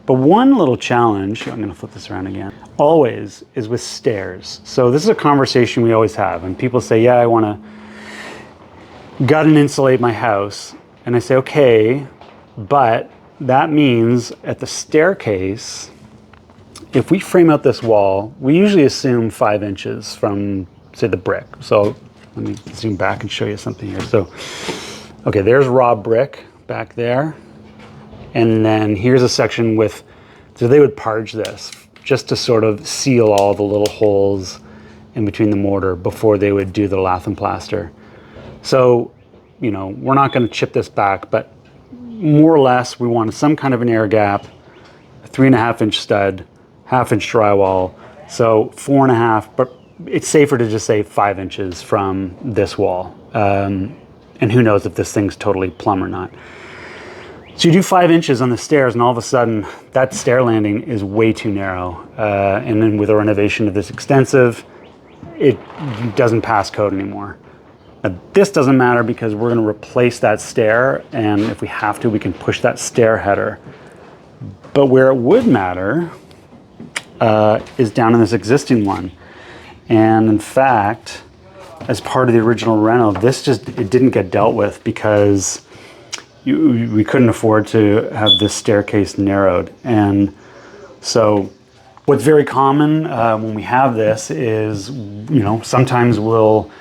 But one little challenge, I'm gonna flip this around again, always is with stairs. So this is a conversation we always have. And people say, yeah, I wanna gut and insulate my house. And I say, okay, but that means at the staircase, if we frame out this wall, we usually assume 5 inches from, say, the brick. So let me zoom back and show you something here. So, okay, there's raw brick back there. And then here's a section with, so they would parge this just to sort of seal all the little holes in between the mortar before they would do the lathe and plaster. So, you know, we're not going to chip this back, but more or less we wanted some kind of an air gap, a 3.5 inch stud, 1/2 inch drywall. So 4.5, but it's safer to just say 5 inches from this wall. And who knows if this thing's totally plumb or not. So you do 5 inches on the stairs and all of a sudden that stair landing is way too narrow. And then with a renovation of this extensive, it doesn't pass code anymore. Now, this doesn't matter because we're going to replace that stair, and if we have to, we can push that stair header. But where it would matter is down in this existing one. And in fact, as part of the original reno, it didn't get dealt with because we couldn't afford to have this staircase narrowed. And so what's very common when we have this is, you know, sometimes we'll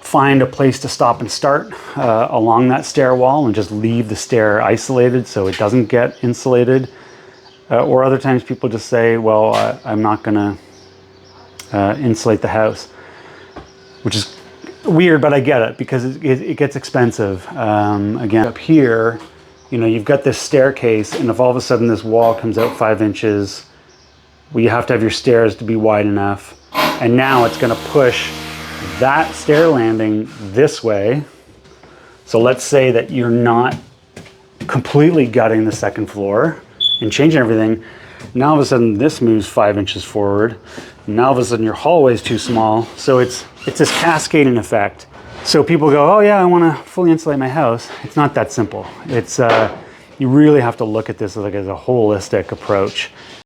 find a place to stop and start along that stair wall and just leave the stair isolated so it doesn't get insulated. Or other times people just say, well, I'm not gonna insulate the house, which is weird, but I get it because it gets expensive. Again, up here, you know, you've got this staircase, and if all of a sudden this wall comes out 5 inches, well, you have to have your stairs to be wide enough. And now it's gonna push that stair landing this way. So let's say that you're not completely gutting the second floor and changing everything. Now all of a sudden this moves 5 inches forward. Now all of a sudden your hallway is too small. So it's this cascading effect. So people go, oh yeah, I want to fully insulate my house. It's not that simple. It's you really have to look at this like as a holistic approach.